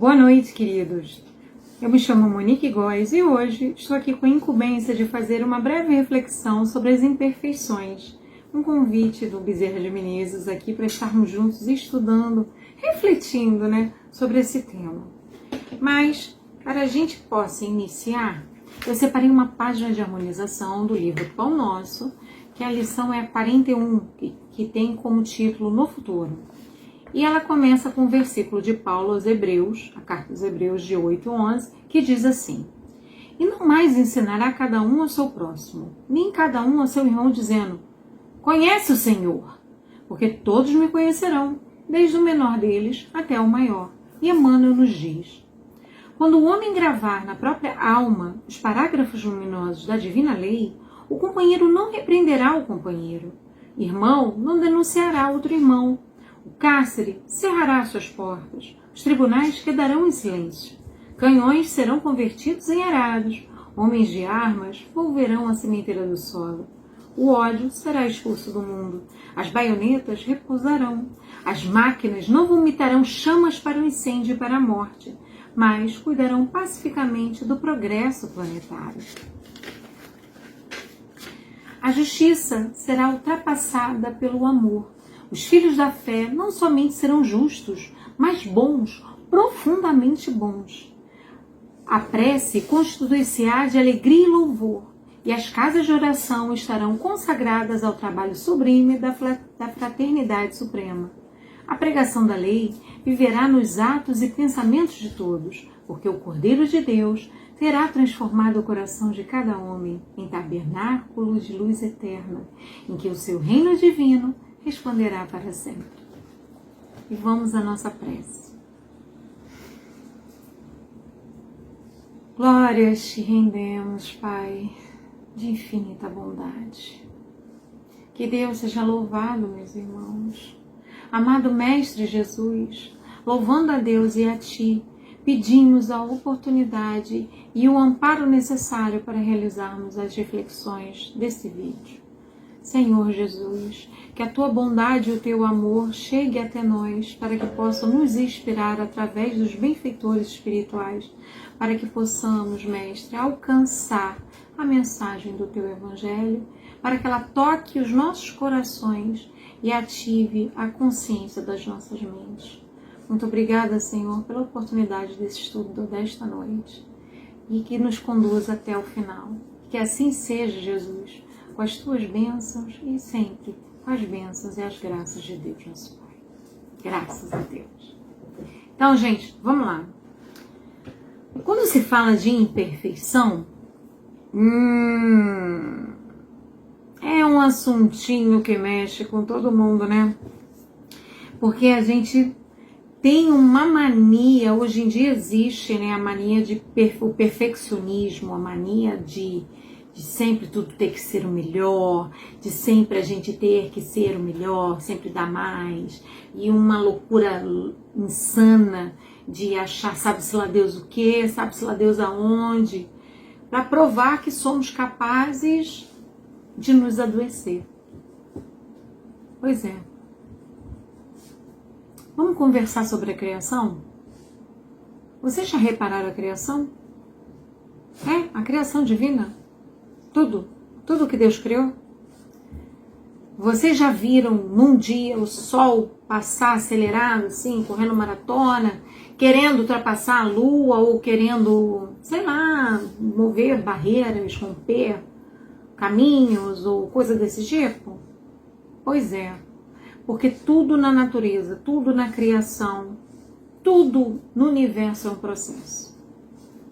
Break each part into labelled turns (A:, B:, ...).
A: Boa noite, queridos. Eu me chamo Monique Góes e hoje estou aqui com a incumbência de fazer uma breve reflexão sobre as imperfeições. Um convite do Bezerra de Menezes aqui para estarmos juntos estudando, refletindo, sobre esse tema. Mas, para a gente possa iniciar, eu separei uma página de harmonização do livro Pão Nosso, que a lição é 41, que tem como título No Futuro. E ela começa com o versículo de Paulo aos Hebreus, a carta aos Hebreus de 8:11, que diz assim: E não mais ensinará cada um ao seu próximo, nem cada um ao seu irmão, dizendo: Conhece o Senhor, porque todos me conhecerão, desde o menor deles até o maior. E Emmanuel nos diz: Quando o homem gravar na própria alma os parágrafos luminosos da divina lei, o companheiro não repreenderá o companheiro, irmão não denunciará outro irmão, o cárcere cerrará suas portas, os tribunais quedarão em silêncio, canhões serão convertidos em arados, homens de armas volverão à sementeira do solo, o ódio será expulso do mundo, as baionetas repousarão, as máquinas não vomitarão chamas para o incêndio e para a morte, mas cuidarão pacificamente do progresso planetário. A justiça será ultrapassada pelo amor. Os filhos da fé não somente serão justos, mas bons, profundamente bons. A prece constituir-se-á de alegria e louvor, e as casas de oração estarão consagradas ao trabalho sublime da fraternidade suprema. A pregação da lei viverá nos atos e pensamentos de todos, porque o Cordeiro de Deus terá transformado o coração de cada homem em tabernáculo de luz eterna, em que o seu reino divino responderá para sempre. E vamos à nossa prece. Glórias te rendemos, Pai, de infinita bondade. Que Deus seja louvado, meus irmãos. Amado Mestre Jesus, louvando a Deus e a Ti, pedimos a oportunidade e o amparo necessário para realizarmos as reflexões desse vídeo. Senhor Jesus, que a Tua bondade e o Teu amor chegue até nós, para que possam nos inspirar através dos benfeitores espirituais, para que possamos, Mestre, alcançar a mensagem do Teu Evangelho, para que ela toque os nossos corações e ative a consciência das nossas mentes. Muito obrigada, Senhor, pela oportunidade desse estudo desta noite e que nos conduza até o final. Que assim seja, Jesus, com as Tuas bênçãos e sempre com as bênçãos e as graças de Deus, nosso Pai. Graças a Deus. Então, gente, vamos lá. Quando se fala de imperfeição, é um assuntinho que mexe com todo mundo, né? Porque a gente tem uma mania, hoje em dia existe, a mania de o perfeccionismo, a mania de sempre tudo ter que ser o melhor, de sempre a gente ter que ser o melhor, sempre dar mais, e uma loucura insana de achar sabe-se lá Deus o quê, sabe-se lá Deus aonde, para provar que somos capazes de nos adoecer. Pois é. Vamos conversar sobre a criação? Vocês já repararam a criação? A criação divina? Tudo que Deus criou. Vocês já viram num dia o sol passar acelerado, assim, correndo maratona, querendo ultrapassar a lua ou querendo, sei lá, mover barreiras, romper caminhos ou coisa desse tipo? Pois é, porque tudo na natureza, tudo na criação, tudo no universo é um processo.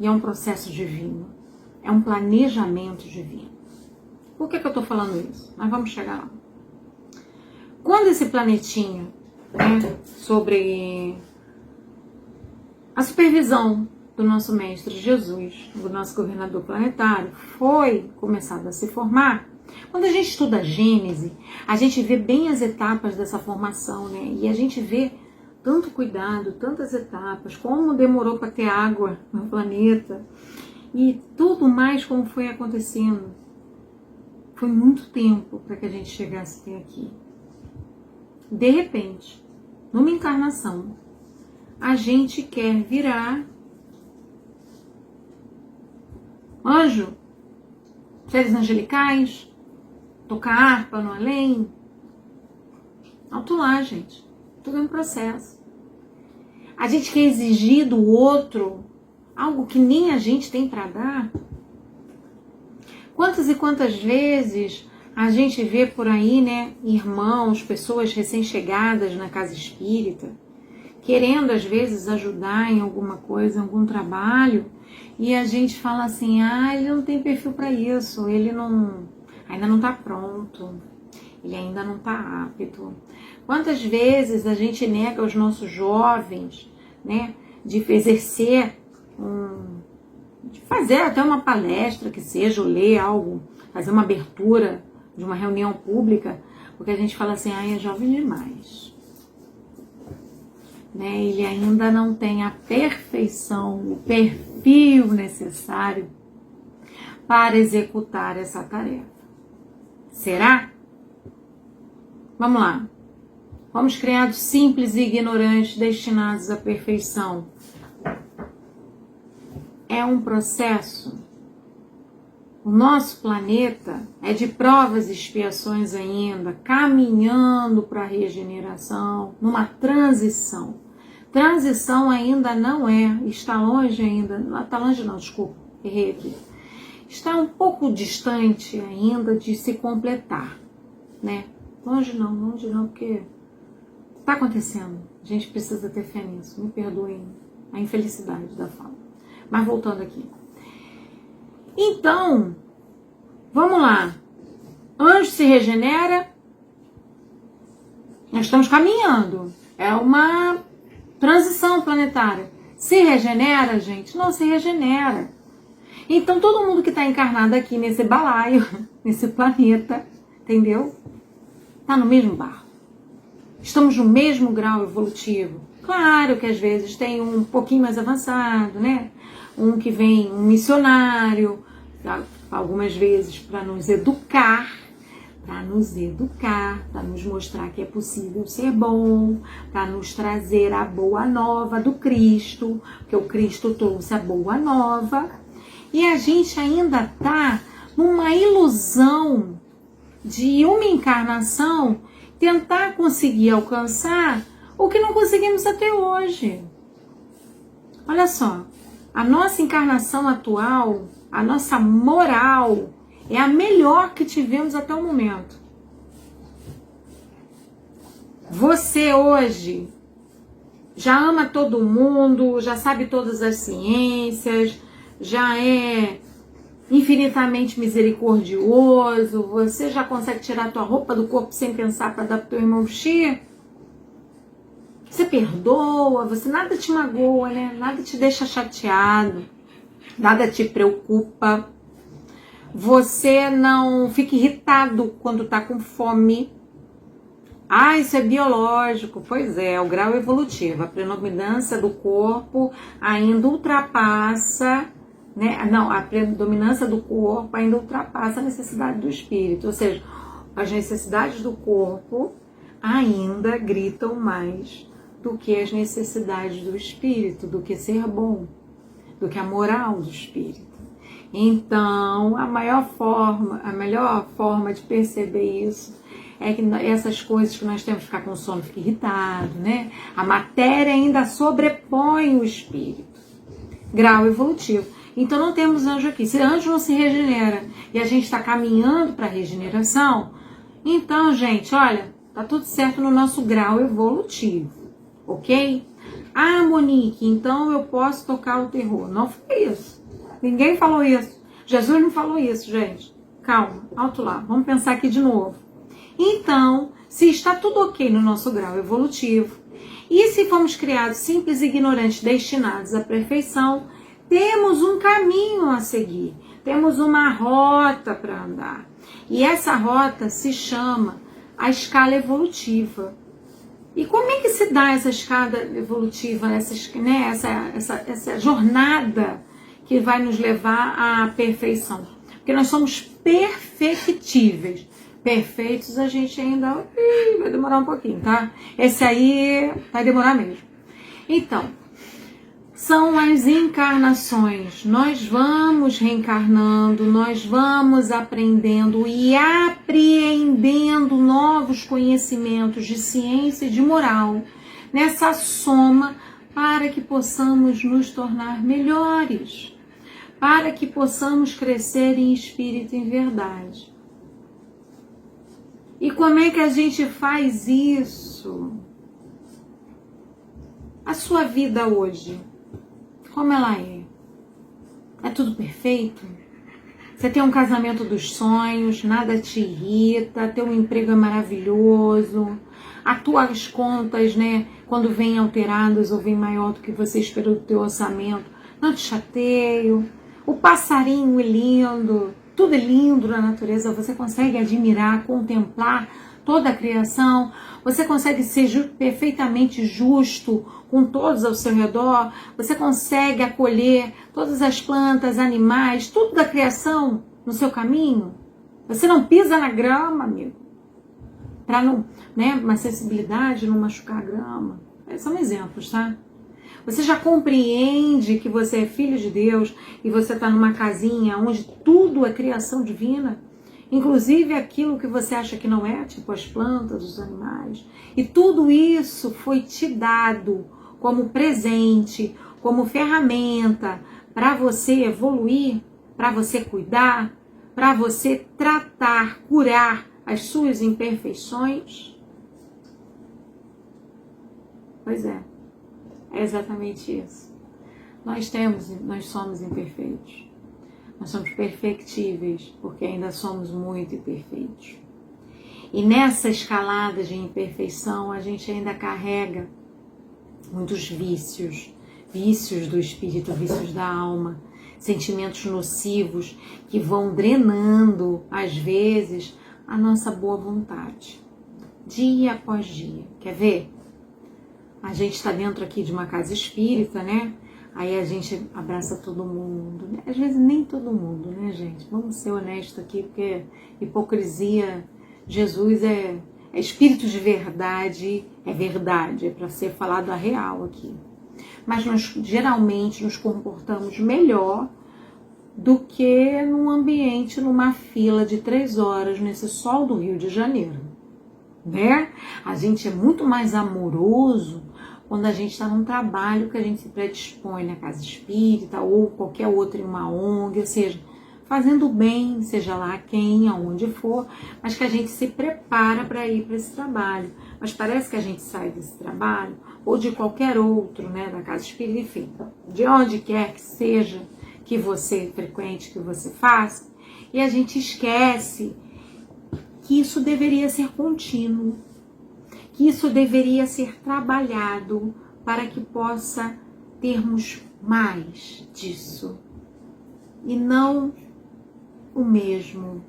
A: E é um processo divino. É um planejamento divino. Por que eu estou falando isso? Mas vamos chegar lá. Quando esse planetinha, sobre a supervisão do nosso Mestre Jesus, do nosso governador planetário, foi começado a se formar, quando a gente estuda a Gênese, a gente vê bem as etapas dessa formação, e a gente vê tanto cuidado, tantas etapas, como demorou para ter água no planeta, e tudo mais como foi acontecendo. Foi muito tempo para que a gente chegasse até aqui. De repente, numa encarnação, a gente quer virar anjo, seres angelicais, tocar harpa no além. Alto lá, gente. Tudo é um processo. A gente quer exigir do outro algo que nem a gente tem para dar. Quantas e quantas vezes a gente vê por aí, né, irmãos, pessoas recém-chegadas na casa espírita, querendo às vezes ajudar em alguma coisa, em algum trabalho, e a gente fala assim, ele não tem perfil para isso, ele ainda não está pronto, ele ainda não está apto. Quantas vezes a gente nega aos nossos jovens, né, de exercer de fazer até uma palestra que seja, ou ler algo, fazer uma abertura de uma reunião pública, porque a gente fala assim, é jovem demais. Né? Ele ainda não tem a perfeição, o perfil necessário para executar essa tarefa. Será? Vamos lá. Fomos criados simples e ignorantes, destinados à perfeição. É um processo. O nosso planeta é de provas e expiações ainda, caminhando para a regeneração, numa transição. Transição ainda não está longe ainda, não está longe não, desculpa, errei aqui. Está um pouco distante ainda de se completar, né? Longe não, porque está acontecendo. A gente precisa ter fé nisso, me perdoem a infelicidade da fala. Mas voltando aqui. Então, vamos lá. Anjo se regenera. Nós estamos caminhando. É uma transição planetária. Se regenera, gente? Não se regenera. Então, todo mundo que está encarnado aqui nesse balaio, nesse planeta, entendeu? Está no mesmo barco. Estamos no mesmo grau evolutivo. Claro que às vezes tem um pouquinho mais avançado, né? Um que vem, um missionário, algumas vezes para nos educar, para nos mostrar que é possível ser bom, para nos trazer a boa nova do Cristo, porque o Cristo trouxe a boa nova. E a gente ainda está numa ilusão de uma encarnação tentar conseguir alcançar o que não conseguimos até hoje. Olha só, a nossa encarnação atual, a nossa moral é a melhor que tivemos até o momento. Você hoje já ama todo mundo, já sabe todas as ciências, já é infinitamente misericordioso, você já consegue tirar a tua roupa do corpo sem pensar para dar pro teu irmão xixi? Você perdoa, você nada te magoa, né? Nada te deixa chateado, nada te preocupa. Você não fica irritado quando tá com fome. Isso é biológico. Pois é, o grau evolutivo. A predominância do corpo ainda ultrapassa, né? Não, a predominância do corpo ainda ultrapassa a necessidade do espírito. Ou seja, as necessidades do corpo ainda gritam mais do que as necessidades do espírito, do que ser bom, do que a moral do espírito. Então, a melhor forma de perceber isso é que essas coisas que nós temos que ficar com sono, fica irritado, né? A matéria ainda sobrepõe o espírito. Grau evolutivo. Então, não temos anjo aqui. Se anjo não se regenera e a gente está caminhando para a regeneração, então, gente, olha, tá tudo certo no nosso grau evolutivo. Ok? Monique, então eu posso tocar o terror. Não foi isso. Ninguém falou isso. Jesus não falou isso, gente. Calma, alto lá. Vamos pensar aqui de novo. Então, se está tudo ok no nosso grau evolutivo, e se fomos criados simples e ignorantes, destinados à perfeição, temos um caminho a seguir. Temos uma rota para andar. E essa rota se chama a escala evolutiva. E como é que se dá essa escada evolutiva, essa jornada que vai nos levar à perfeição? Porque nós somos perfectíveis. Perfeitos a gente ainda vai demorar um pouquinho, tá? Esse aí vai demorar mesmo. Então, são as encarnações. Nós vamos reencarnando, nós vamos aprendendo e apreendendo novos conhecimentos de ciência e de moral, nessa soma, para que possamos nos tornar melhores, para que possamos crescer em espírito e em verdade. E como é que a gente faz isso? A sua vida hoje, como ela é? É tudo perfeito? Você tem um casamento dos sonhos, nada te irrita, teu emprego é maravilhoso, as tuas contas, né, quando vêm alteradas ou vêm maior do que você esperou do teu orçamento, não te chateio, o passarinho é lindo, tudo é lindo na natureza, você consegue admirar, contemplar toda a criação, você consegue ser perfeitamente justo com todos ao seu redor, você consegue acolher todas as plantas, animais, tudo da criação no seu caminho. Você não pisa na grama, amigo, para não, né, uma sensibilidade, não machucar a grama. São exemplos, tá? Você já compreende que você é filho de Deus e você está numa casinha onde tudo é criação divina? Inclusive aquilo que você acha que não é, tipo as plantas, os animais. E tudo isso foi te dado como presente, como ferramenta para você evoluir, para você cuidar, para você tratar, curar as suas imperfeições. Pois é exatamente isso. Nós somos imperfeitos. Nós somos perfectíveis, porque ainda somos muito imperfeitos. E nessa escalada de imperfeição, a gente ainda carrega muitos vícios, vícios do espírito, vícios da alma, sentimentos nocivos que vão drenando, às vezes, a nossa boa vontade, dia após dia. Quer ver? A gente está dentro aqui de uma casa espírita, né? Aí a gente abraça todo mundo, né? Às vezes nem todo mundo, né, gente? Vamos ser honestos aqui, porque hipocrisia, Jesus é espírito de verdade, é para ser falado a real aqui. Mas nós geralmente nos comportamos melhor do que num ambiente, numa fila de 3 horas, nesse sol do Rio de Janeiro, né? A gente é muito mais amoroso quando a gente está num trabalho que a gente se predispõe na casa espírita ou qualquer outra em uma ONG, ou seja, fazendo bem, seja lá quem, aonde for, mas que a gente se prepara para ir para esse trabalho. Mas parece que a gente sai desse trabalho, ou de qualquer outro, né, da casa espírita, enfim, de onde quer que seja que você frequente, que você faça, e a gente esquece que isso deveria ser contínuo, que isso deveria ser trabalhado para que possa termos mais disso e não o mesmo,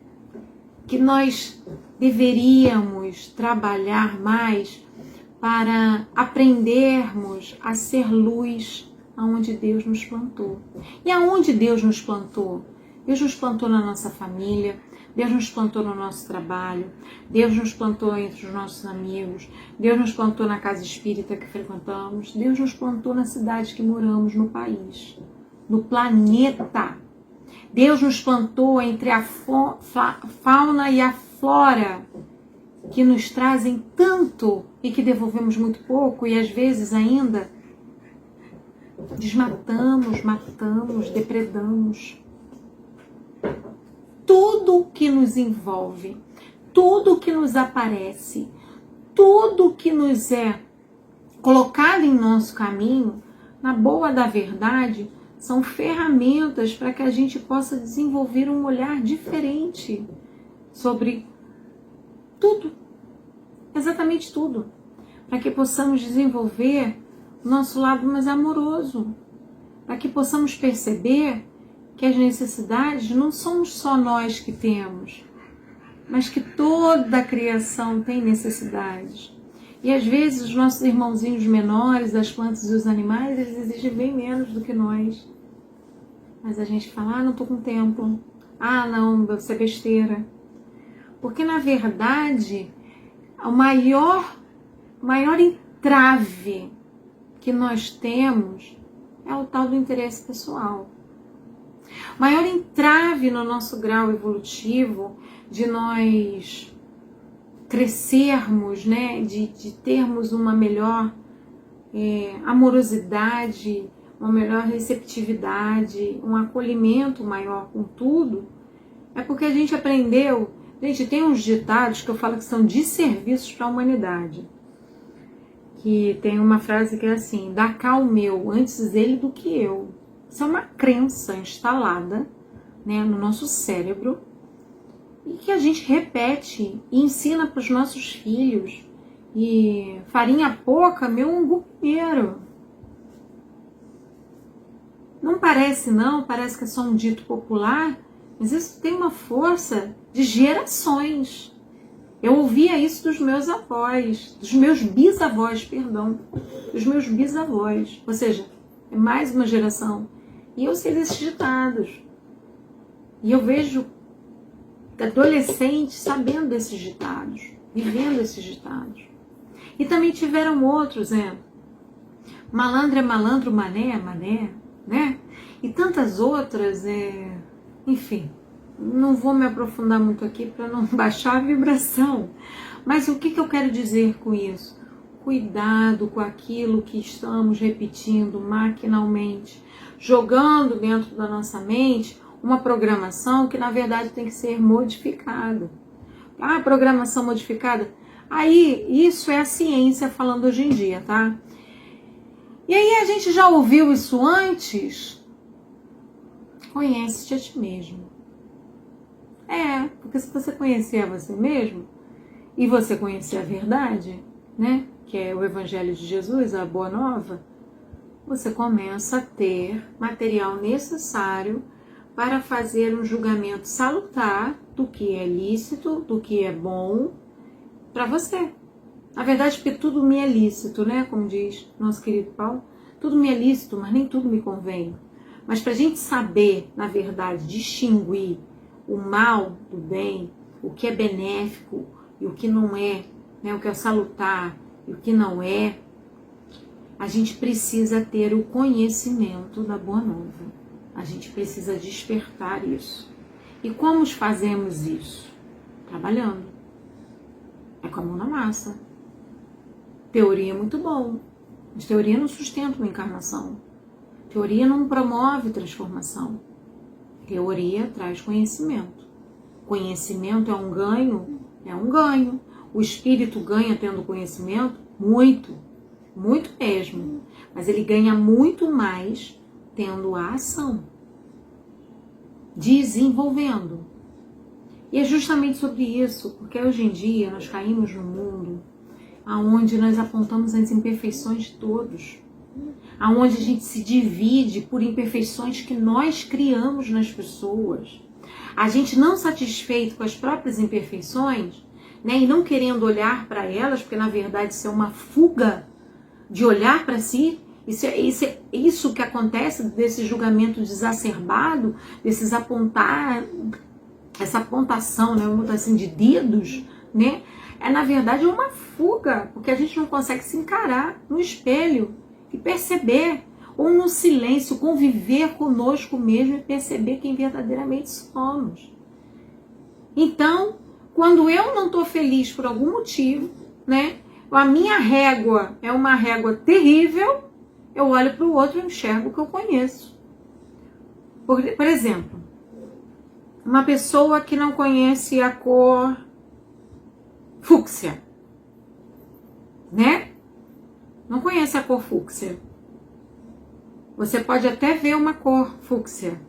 A: que nós deveríamos trabalhar mais para aprendermos a ser luz aonde Deus nos plantou. E aonde Deus nos plantou? Deus nos plantou na nossa família, Deus nos plantou no nosso trabalho, Deus nos plantou entre os nossos amigos, Deus nos plantou na casa espírita que frequentamos, Deus nos plantou na cidade que moramos, no país, no planeta. Deus nos plantou entre a fauna e a flora, que nos trazem tanto e que devolvemos muito pouco, e às vezes ainda desmatamos, matamos, depredamos. Tudo que nos envolve, tudo que nos aparece, tudo que nos é colocado em nosso caminho, na boa da verdade, são ferramentas para que a gente possa desenvolver um olhar diferente sobre tudo, exatamente tudo, para que possamos desenvolver o nosso lado mais amoroso, para que possamos perceber que as necessidades não somos só nós que temos, mas que toda a criação tem necessidades. E às vezes os nossos irmãozinhos menores, das plantas e dos animais, eles exigem bem menos do que nós. Mas a gente fala, não estou com tempo. Não, isso é besteira. Porque na verdade, o maior entrave que nós temos é o tal do interesse pessoal. O maior entrave no nosso grau evolutivo de nós crescermos, né, de termos uma melhor amorosidade, uma melhor receptividade, um acolhimento maior com tudo, é porque a gente aprendeu. Gente, tem uns ditados que eu falo que são desserviços para a humanidade. Que tem uma frase que é assim: dá cá o meu, antes ele do que eu. Isso é uma crença instalada, né, no nosso cérebro e que a gente repete e ensina para os nossos filhos. E farinha pouca, meu umbu primeiro. Não parece não, parece que é só um dito popular, mas isso tem uma força de gerações. Eu ouvia isso dos meus avós, dos meus bisavós, perdão, dos meus bisavós. Ou seja, é mais uma geração. E eu sei desses ditados. E eu vejo adolescentes sabendo desses ditados, vivendo esses ditados. E também tiveram outros, malandro é malandro, mané é mané, né? E tantas outras, enfim, não vou me aprofundar muito aqui para não baixar a vibração. Mas o que eu quero dizer com isso? Cuidado com aquilo que estamos repetindo maquinalmente, jogando dentro da nossa mente uma programação que na verdade tem que ser modificada. Ah, programação modificada? Aí, isso é a ciência falando hoje em dia, tá? E aí a gente já ouviu isso antes? Conhece-te a ti mesmo. Porque se você conhecer a você mesmo, e você conhecer a verdade, né? Que é o Evangelho de Jesus, a Boa Nova, você começa a ter material necessário para fazer um julgamento salutar do que é lícito, do que é bom para você. Na verdade, porque tudo me é lícito, né? Como diz nosso querido Paulo, tudo me é lícito, mas nem tudo me convém. Mas para a gente saber, na verdade, distinguir o mal do bem, o que é benéfico e o que não é, né? O que é salutar e o que não é, a gente precisa ter o conhecimento da Boa Nova. A gente precisa despertar isso. E como fazemos isso? Trabalhando. É com a mão na massa. Teoria é muito bom, mas teoria não sustenta uma encarnação. Teoria não promove transformação. Teoria traz conhecimento. Conhecimento é um ganho? É um ganho. O espírito ganha tendo conhecimento? Muito. Muito mesmo. Mas ele ganha muito mais tendo a ação. Desenvolvendo. E é justamente sobre isso, porque hoje em dia nós caímos num mundo onde nós apontamos as imperfeições de todos, onde a gente se divide por imperfeições que nós criamos nas pessoas. A gente não satisfeito com as próprias imperfeições, né, e não querendo olhar para elas, porque na verdade isso é uma fuga de olhar para si. Isso que acontece desse julgamento exacerbado, desses essa apontação, né, vamos botar assim, de dedos, né, na verdade uma fuga, porque a gente não consegue se encarar no espelho e perceber, ou no silêncio, conviver conosco mesmo e perceber quem verdadeiramente somos. Então, quando eu não estou feliz por algum motivo, né, a minha régua é uma régua terrível, eu olho para o outro e enxergo o que eu conheço. Por exemplo, uma pessoa que não conhece a cor fúcsia, né? Não conhece a cor fúcsia. Você pode até ver uma cor fúcsia.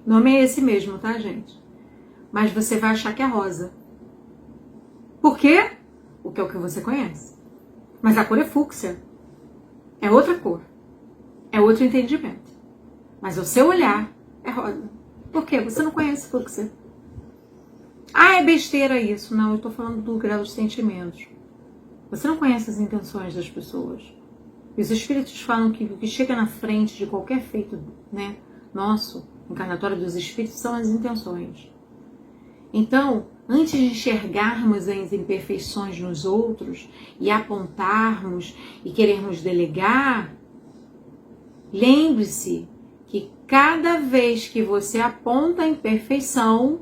A: O nome é esse mesmo, tá, gente? Mas você vai achar que é rosa. Por quê? Porque é o que você conhece. Mas a cor é fúcsia. É outra cor. É outro entendimento. Mas o seu olhar é rosa. Por quê? Você não conhece fúcsia. Ah, é besteira isso. Não, eu estou falando do grau de sentimentos. Você não conhece as intenções das pessoas. E os espíritos falam que o que chega na frente de qualquer feito, nosso, encarnatório dos espíritos, são as intenções. Então, antes de enxergarmos as imperfeições nos outros e apontarmos e querermos delegar, lembre-se que cada vez que você aponta a imperfeição,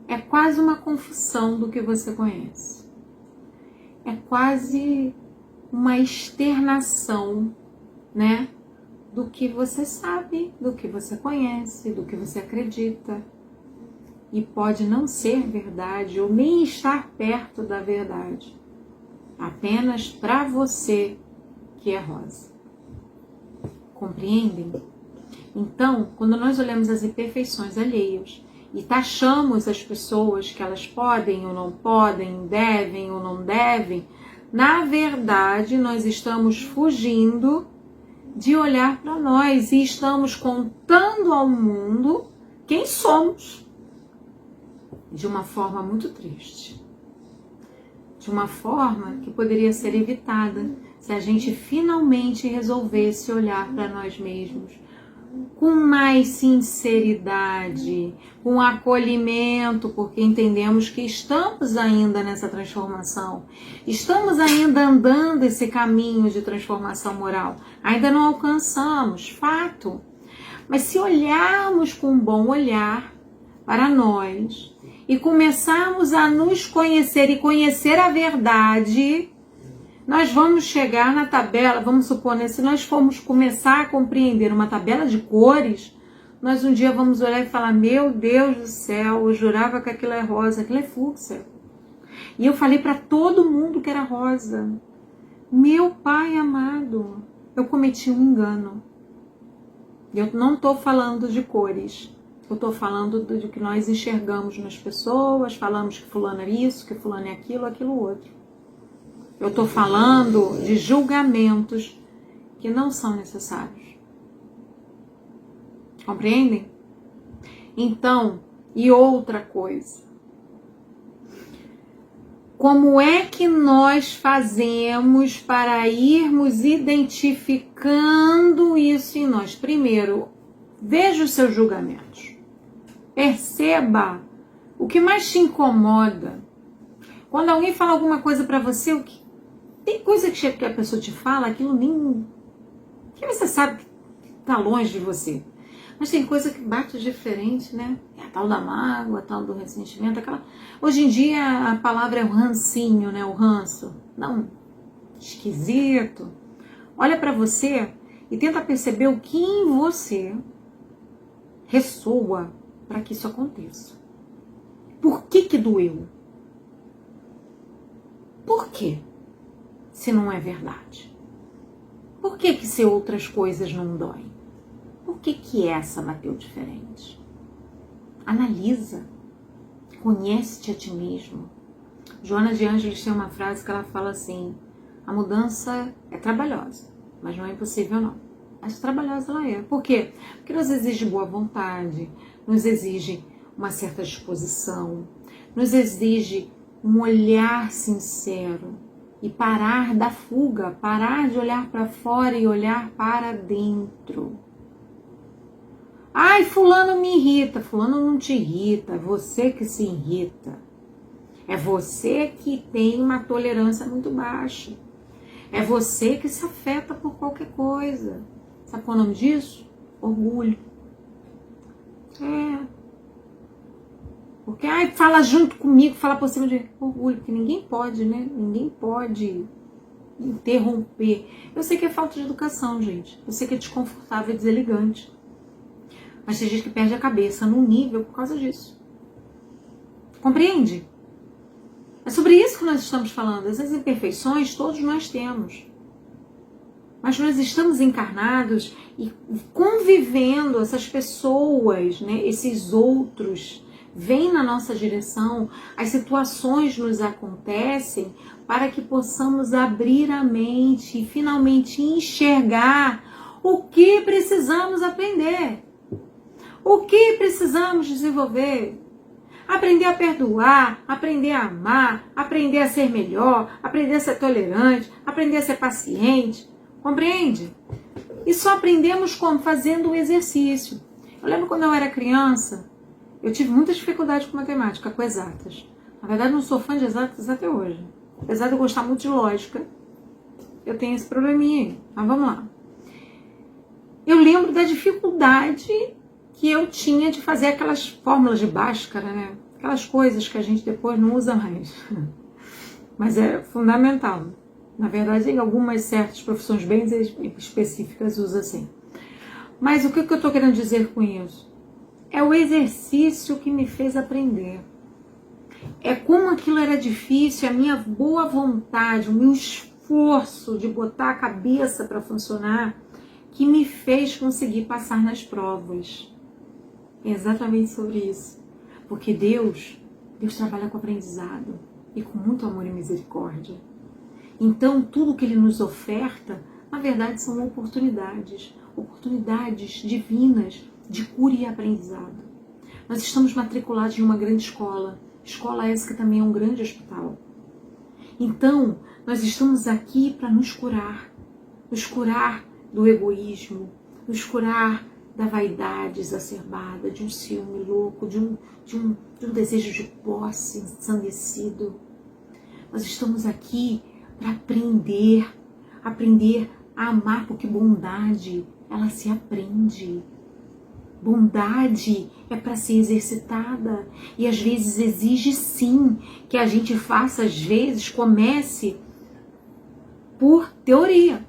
A: é quase uma confissão do que você conhece. É quase uma externação, né? Do que você sabe, do que você conhece, do que você acredita. E pode não ser verdade ou nem estar perto da verdade. Apenas para você que é rosa. Compreendem? Então, quando nós olhamos as imperfeições alheias e taxamos as pessoas que elas podem ou não podem, devem ou não devem, na verdade nós estamos fugindo de olhar para nós e estamos contando ao mundo quem somos. De uma forma muito triste. De uma forma que poderia ser evitada se a gente finalmente resolvesse olhar para nós mesmos com mais sinceridade, com acolhimento, porque entendemos que estamos ainda nessa transformação, estamos ainda andando esse caminho de transformação moral, ainda não alcançamos, fato. Mas se olharmos com um bom olhar para nós e começarmos a nos conhecer e conhecer a verdade, nós vamos chegar na tabela, vamos supor, né, se nós formos começar a compreender uma tabela de cores, nós um dia vamos olhar e falar, meu Deus do céu, eu jurava que aquilo é rosa, aquilo é fúcsia. E eu falei para todo mundo que era rosa. Meu Pai amado, eu cometi um engano. Eu não estou falando de cores. Eu estou falando do que nós enxergamos nas pessoas, falamos que fulano é isso, que fulano é aquilo, aquilo outro. Eu estou falando de julgamentos que não são necessários. Compreendem? Então, e outra coisa. Como é que nós fazemos para irmos identificando isso em nós? Primeiro, veja os seus julgamentos. Perceba o que mais te incomoda. Quando alguém fala alguma coisa para você, tem coisa que a pessoa te fala, aquilo nem... que você sabe que tá longe de você. Mas tem coisa que bate diferente, né? É a tal da mágoa, a tal do ressentimento, aquela... Hoje em dia a palavra é o rancinho, né? O ranço. Não, esquisito. Olha para você e tenta perceber o que em você ressoa para que isso aconteça. Por que doeu? Por quê? Se não é verdade? Por que se outras coisas não doem? Por que essa bateu diferente? Analisa. Conhece-te a ti mesmo. Joana de Ângeles tem uma frase que ela fala assim, a mudança é trabalhosa, mas não é impossível não. Mas trabalhosa ela é. Por quê? Porque nos exige boa vontade, nos exige uma certa disposição, nos exige um olhar sincero e parar da fuga, parar de olhar para fora e olhar para dentro. Ai, fulano me irrita. Fulano não te irrita, é você que se irrita. É você que tem uma tolerância muito baixa. É você que se afeta por qualquer coisa. Sabe qual é o nome disso? Orgulho. Porque, ai, fala junto comigo, fala por cima de orgulho, porque ninguém pode, né? Ninguém pode interromper. Eu sei que é falta de educação, gente. Eu sei que é desconfortável e deselegante. Mas tem gente que perde a cabeça num nível por causa disso. Compreende? É sobre isso que nós estamos falando. Essas imperfeições todos nós temos. Mas nós estamos encarnados e convivendo, essas pessoas, né, esses outros, vêm na nossa direção, as situações nos acontecem para que possamos abrir a mente e finalmente enxergar o que precisamos aprender. O que precisamos desenvolver? Aprender a perdoar, aprender a amar, aprender a ser melhor, aprender a ser tolerante, aprender a ser paciente. Compreende? E só aprendemos como? Fazendo o exercício. Eu lembro quando eu era criança, eu tive muita dificuldade com matemática, com exatas. Na verdade, não sou fã de exatas até hoje. Apesar de eu gostar muito de lógica, eu tenho esse probleminha aí. Mas vamos lá. Eu lembro da dificuldade que eu tinha de fazer aquelas fórmulas de Bhaskara, né? Aquelas coisas que a gente depois não usa mais. Mas é fundamental. Na verdade, em algumas certas profissões bem específicas usa assim. Mas o que eu estou querendo dizer com isso? É o exercício que me fez aprender. É como aquilo era difícil, a minha boa vontade, o meu esforço de botar a cabeça para funcionar, que me fez conseguir passar nas provas. É exatamente sobre isso. Porque Deus trabalha com aprendizado e com muito amor e misericórdia. Então, tudo que Ele nos oferta, na verdade, são oportunidades divinas de cura e aprendizado. Nós estamos matriculados em uma grande escola essa que também é um grande hospital. Então, nós estamos aqui para nos curar do egoísmo, nos curar da vaidade exacerbada, de um ciúme louco, de um desejo de posse ensandecido. Nós estamos aqui para aprender a amar, porque bondade, ela se aprende. Bondade é para ser exercitada e às vezes exige sim que a gente faça, às vezes comece por teoria.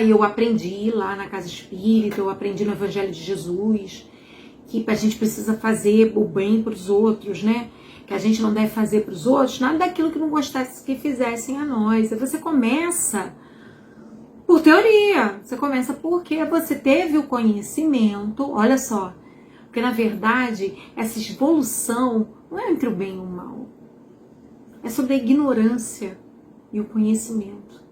A: Eu aprendi lá na casa espírita, eu aprendi no Evangelho de Jesus que a gente precisa fazer o bem para os outros, né? Que a gente não deve fazer para os outros nada daquilo que não gostasse que fizessem a nós. Aí você começa por teoria, você começa porque você teve o conhecimento, olha só, porque na verdade essa evolução não é entre o bem e o mal, é sobre a ignorância e o conhecimento.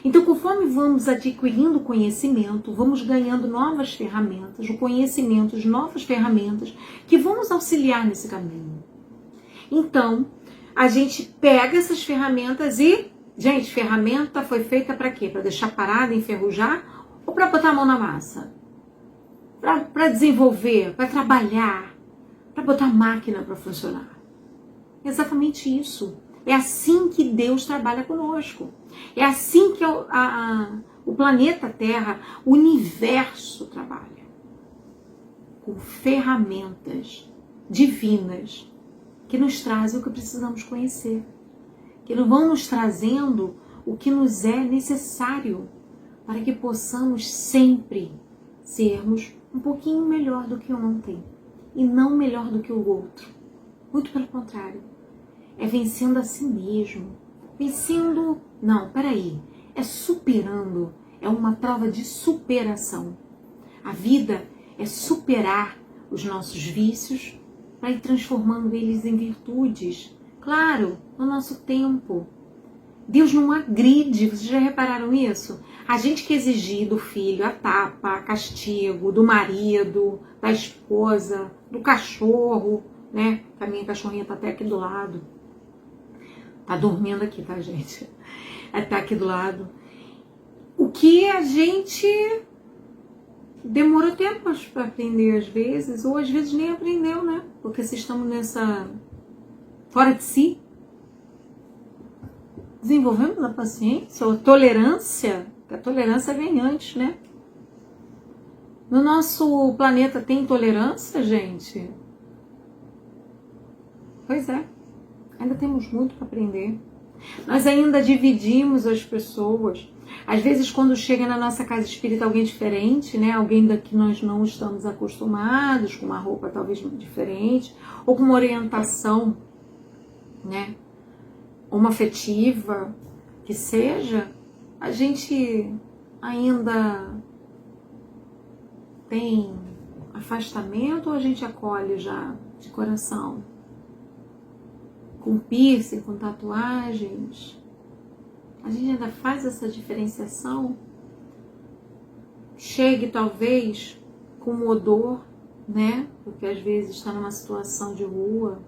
A: Então, conforme vamos adquirindo conhecimento, vamos ganhando novas ferramentas, o conhecimento de novas ferramentas que vão nos auxiliar nesse caminho. Então, a gente pega essas ferramentas e, gente, ferramenta foi feita para quê? Para deixar parada, enferrujar ou para botar a mão na massa? Para desenvolver, para trabalhar, para botar a máquina para funcionar. É exatamente isso. É assim que Deus trabalha conosco. É assim que o planeta Terra, o universo trabalha. Com ferramentas divinas que nos trazem o que precisamos conhecer. Que vão nos trazendo o que nos é necessário para que possamos sempre sermos um pouquinho melhor do que ontem e não melhor do que o outro. Muito pelo contrário. É vencendo a si mesmo. É superando. É uma prova de superação. A vida é superar os nossos vícios para ir transformando eles em virtudes. Claro, no nosso tempo. Deus não agride, vocês já repararam isso? A gente que exigir do filho a tapa, castigo, do marido, da esposa, do cachorro, né? A minha cachorrinha tá até aqui do lado. Tá dormindo aqui, tá, gente? Tá aqui do lado. O que a gente demorou tempo para aprender às vezes, ou às vezes nem aprendeu, né? Porque se estamos nessa... fora de si, desenvolvemos a paciência, ou a tolerância, que a tolerância vem antes, né? No nosso planeta tem tolerância, gente? Pois é, ainda temos muito para aprender. Nós ainda dividimos as pessoas. Às vezes, quando chega na nossa casa espírita alguém diferente, né? Alguém da que nós não estamos acostumados, com uma roupa talvez diferente, ou com uma orientação, né? Uma afetiva, que seja, a gente ainda tem afastamento ou a gente acolhe já de coração? Com piercing, com tatuagens, a gente ainda faz essa diferenciação? Chegue talvez com um odor, né? Porque às vezes está numa situação de rua,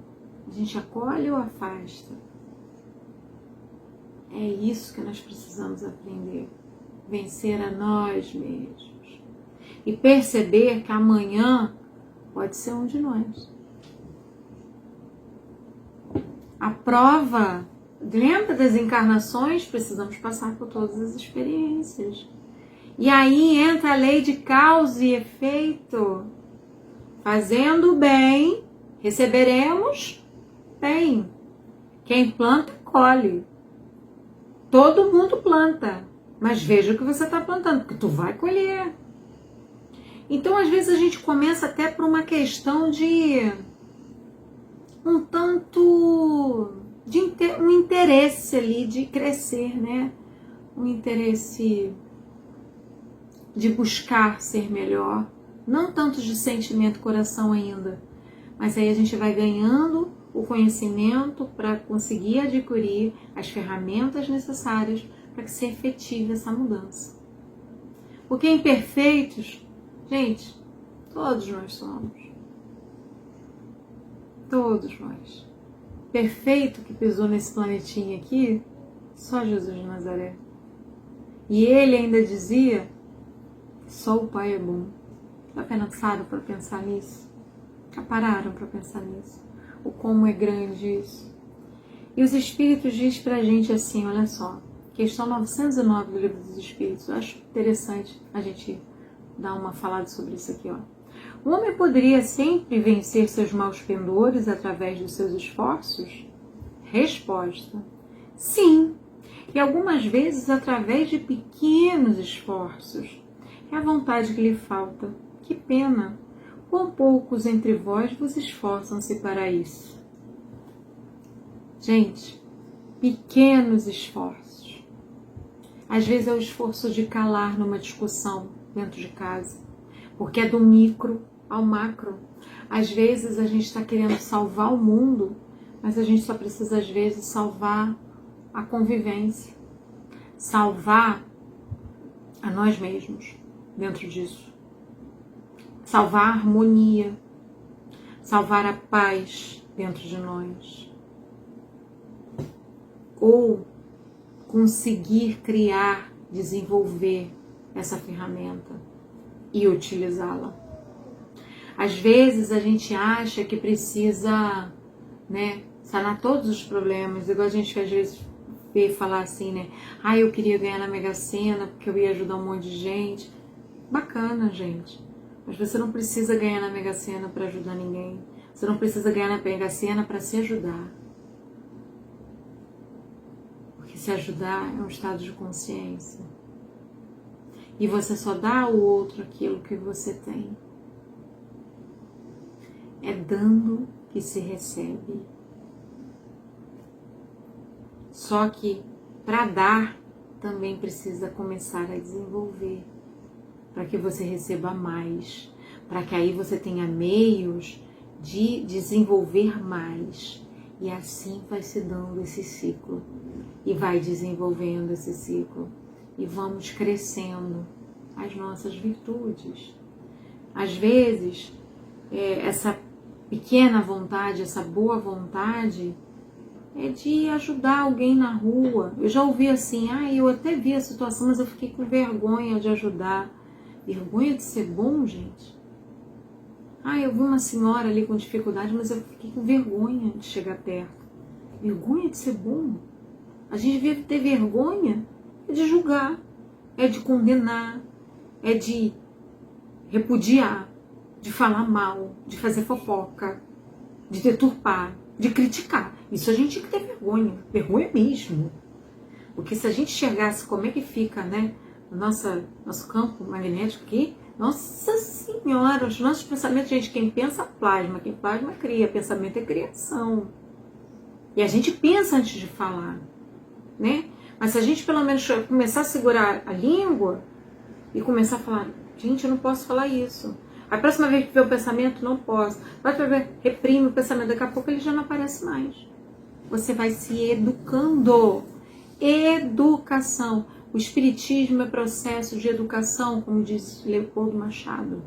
A: a gente acolhe ou afasta? É isso que nós precisamos aprender. Vencer a nós mesmos. E perceber que amanhã pode ser um de nós. A prova, lembra das encarnações? Precisamos passar por todas as experiências. E aí entra a lei de causa e efeito. Fazendo bem, receberemos bem. Quem planta, colhe. Todo mundo planta, mas veja o que você está plantando, porque tu vai colher. Então, às vezes, a gente começa até por uma questão de um tanto de um interesse ali de crescer, né? Um interesse de buscar ser melhor, não tanto de sentimento coração ainda, mas aí a gente vai ganhando o conhecimento para conseguir adquirir as ferramentas necessárias para que seja efetiva essa mudança. Porque imperfeitos, gente, todos nós somos. Todos nós. Perfeito que pisou nesse planetinha aqui, só Jesus de Nazaré. E ele ainda dizia, só o Pai é bom. Já pensaram para pensar nisso? Já pararam para pensar nisso? O como é grande isso. E os Espíritos dizem pra gente assim, olha só, questão 909 do Livro dos Espíritos, eu acho interessante a gente dar uma falada sobre isso aqui, ó. O homem poderia sempre vencer seus maus pendores através dos seus esforços? Resposta: sim, e algumas vezes através de pequenos esforços. É a vontade que lhe falta. Que pena! Quão poucos entre vós vos esforçam-se para isso. Gente, pequenos esforços. Às vezes é o esforço de calar numa discussão dentro de casa, porque é do micro ao macro. Às vezes a gente está querendo salvar o mundo, mas a gente só precisa às vezes salvar a convivência, salvar a nós mesmos dentro disso. Salvar a harmonia, salvar a paz dentro de nós. Ou conseguir criar, desenvolver essa ferramenta e utilizá-la. Às vezes a gente acha que precisa, né, sanar todos os problemas, igual a gente às vezes vê falar assim, né? Ah, eu queria ganhar na Mega Sena porque eu ia ajudar um monte de gente. Bacana, gente. Mas você não precisa ganhar na Mega Sena para ajudar ninguém. Você não precisa ganhar na Mega Sena para se ajudar. Porque se ajudar é um estado de consciência. E você só dá ao outro aquilo que você tem. É dando que se recebe. Só que para dar também precisa começar a desenvolver. Para que você receba mais, para que aí você tenha meios de desenvolver mais. E assim vai se dando esse ciclo, e vai desenvolvendo esse ciclo, e vamos crescendo as nossas virtudes. Às vezes, essa pequena vontade, essa boa vontade, é de ajudar alguém na rua. Eu já ouvi assim, eu até vi a situação, mas eu fiquei com vergonha de ajudar. Vergonha de ser bom, gente? Eu vi uma senhora ali com dificuldade, mas eu fiquei com vergonha de chegar perto. Vergonha de ser bom? A gente devia ter vergonha de julgar, é de condenar, é de repudiar, de falar mal, de fazer fofoca, de deturpar, de criticar. Isso a gente tem que ter vergonha, vergonha mesmo. Porque se a gente enxergasse como é que fica, né? Nosso campo magnético aqui, nossa senhora, os nossos pensamentos, gente, quem pensa plasma, quem plasma cria, pensamento é criação. E a gente pensa antes de falar, né? Mas se a gente pelo menos começar a segurar a língua e começar a falar, gente, eu não posso falar isso. A próxima vez que vê o pensamento, não posso. Vai ver, reprime o pensamento, daqui a pouco ele já não aparece mais. Você vai se educando. Educação. O Espiritismo é processo de educação, como diz Leopoldo Machado.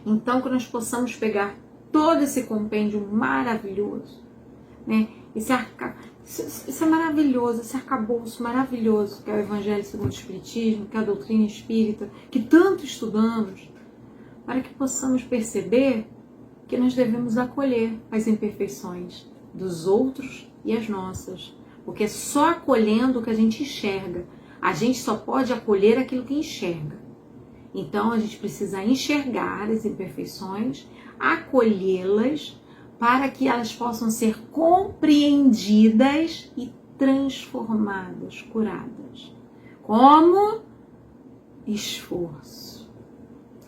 A: Então, que nós possamos pegar todo esse compêndio maravilhoso, né? Isso é maravilhoso, esse arcabouço maravilhoso que é o Evangelho segundo o Espiritismo, que é a doutrina espírita, que tanto estudamos, para que possamos perceber que nós devemos acolher as imperfeições, dos outros e as nossas. Porque é só acolhendo que a gente enxerga. A gente só pode acolher aquilo que enxerga. Então a gente precisa enxergar as imperfeições, acolhê-las, para que elas possam ser compreendidas e transformadas, curadas. Como esforço,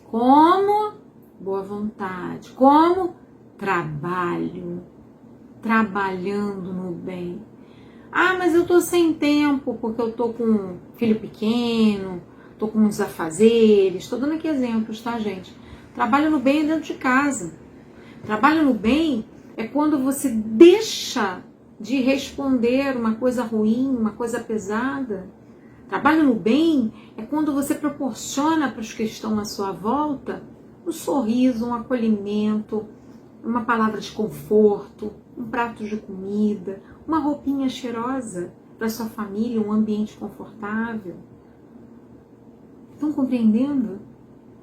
A: como boa vontade, como trabalho, trabalhando no bem. Ah, mas eu tô sem tempo porque eu tô com um filho pequeno, tô com uns afazeres, tô dando aqui exemplos, tá, gente? Trabalho no bem é dentro de casa. Trabalho no bem é quando você deixa de responder uma coisa ruim, uma coisa pesada. Trabalho no bem é quando você proporciona para os que estão à sua volta um sorriso, um acolhimento, uma palavra de conforto, um prato de comida, uma roupinha cheirosa para sua família, um ambiente confortável. Estão compreendendo?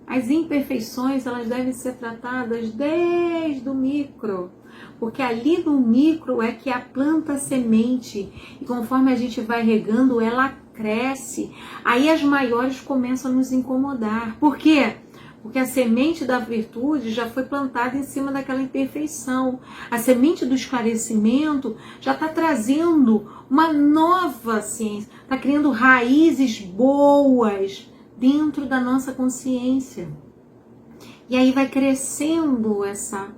A: As imperfeições, elas devem ser tratadas desde o micro, porque ali no micro é que a planta semente, e conforme a gente vai regando, ela cresce. Aí as maiores começam a nos incomodar. Por quê? Porque a semente da virtude já foi plantada em cima daquela imperfeição. A semente do esclarecimento já está trazendo uma nova ciência, está criando raízes boas dentro da nossa consciência. E aí vai crescendo essa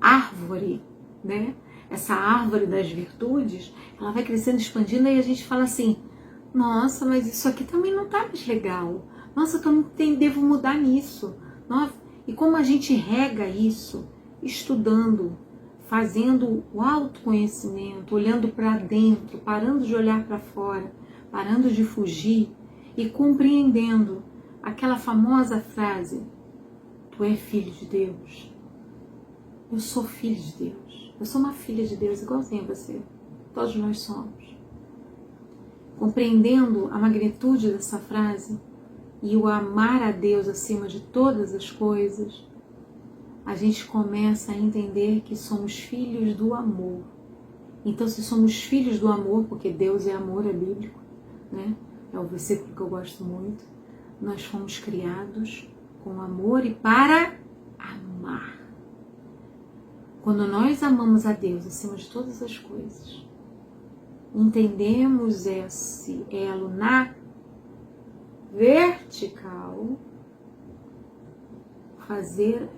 A: árvore, né? Essa árvore das virtudes, ela vai crescendo, expandindo, e a gente fala assim, nossa, mas isso aqui também não tá mais legal. Nossa, eu também devo mudar nisso. Nossa, e como a gente rega isso? Estudando, fazendo o autoconhecimento, olhando para dentro, parando de olhar para fora, parando de fugir e compreendendo aquela famosa frase, tu és filho de Deus. Eu sou filho de Deus. Eu sou uma filha de Deus, igualzinho a você. Todos nós somos. Compreendendo a magnitude dessa frase e o amar a Deus acima de todas as coisas, a gente começa a entender que somos filhos do amor. Então, se somos filhos do amor, porque Deus é amor, é bíblico, né? É um versículo que eu gosto muito. Nós fomos criados com amor e para amar. Quando nós amamos a Deus acima de todas as coisas, entendemos esse elo na vertical, fazer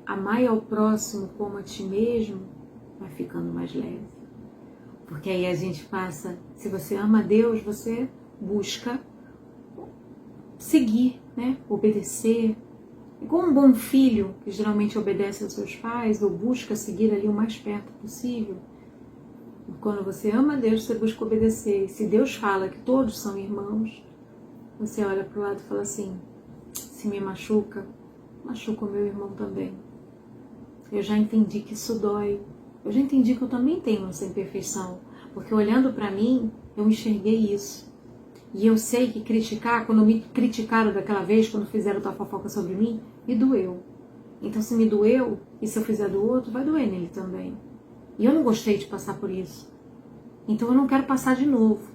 A: amar ao próximo como a ti mesmo, vai ficando mais leve. Porque aí a gente passa, se você ama a Deus, você busca seguir, né? Obedecer. E como um bom filho, que geralmente obedece aos seus pais, ou busca seguir ali o mais perto possível, quando você ama a Deus, você busca obedecer. E se Deus fala que todos são irmãos, você olha para o lado e fala assim, se me machuca, machuca o meu irmão também. Eu já entendi que isso dói. Eu já entendi que eu também tenho essa imperfeição. Porque olhando para mim, eu enxerguei isso. E eu sei que criticar, quando me criticaram daquela vez, quando fizeram tua fofoca sobre mim, me doeu. Então se me doeu, e se eu fizer do outro, vai doer nele também. E eu não gostei de passar por isso. Então eu não quero passar de novo.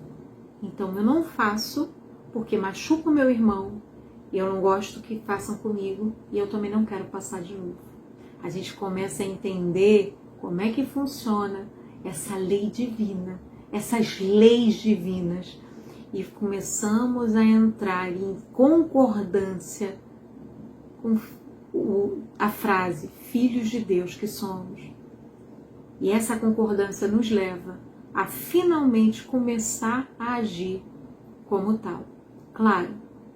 A: Então eu não faço, porque machuca o meu irmão, e eu não gosto que façam comigo, e eu também não quero passar de novo. A gente começa a entender como é que funciona essa lei divina, essas leis divinas, e começamos a entrar em concordância com a frase, filhos de Deus que somos. E essa concordância nos leva a finalmente começar a agir como tal. Claro,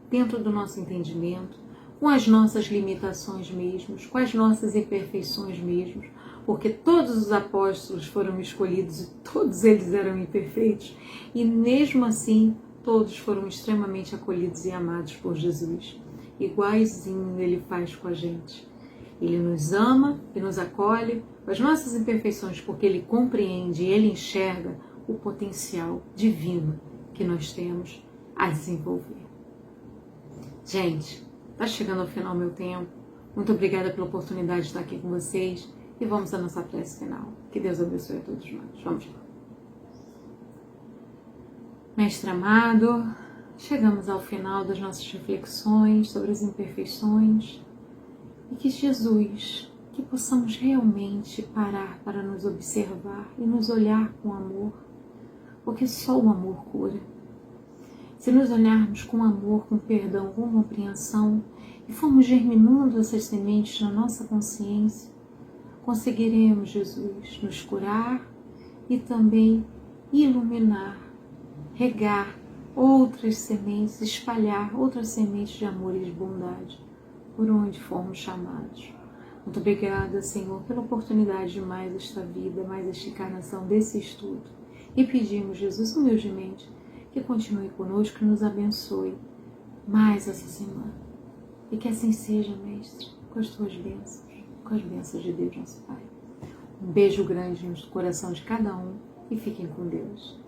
A: dentro do nosso entendimento, com as nossas limitações mesmos, com as nossas imperfeições mesmos, porque todos os apóstolos foram escolhidos e todos eles eram imperfeitos, e mesmo assim todos foram extremamente acolhidos e amados por Jesus. Iguaizinho ele faz com a gente. Ele nos ama e nos acolhe com as nossas imperfeições, porque ele compreende e ele enxerga o potencial divino que nós temos a desenvolver. Gente, está chegando ao final meu tempo. Muito obrigada pela oportunidade de estar aqui com vocês. e vamos à nossa prece final. Que Deus abençoe a todos nós. Vamos lá. Mestre amado, chegamos ao final das nossas reflexões sobre as imperfeições e que Jesus, que possamos realmente parar para nos observar e nos olhar com amor, porque só o amor cura. Se nos olharmos com amor, com perdão, com compreensão e formos germinando essas sementes na nossa consciência, conseguiremos, Jesus, nos curar e também iluminar, regar outras sementes, espalhar outras sementes de amor e de bondade por onde formos chamados. Muito obrigada, Senhor, pela oportunidade de mais esta vida, mais esta encarnação desse estudo. E pedimos, Jesus, humildemente, que continue conosco e nos abençoe mais essa semana. E que assim seja, Mestre, com as tuas bênçãos, com as bênçãos de Deus, nosso Pai. Um beijo grande no coração de cada um e fiquem com Deus.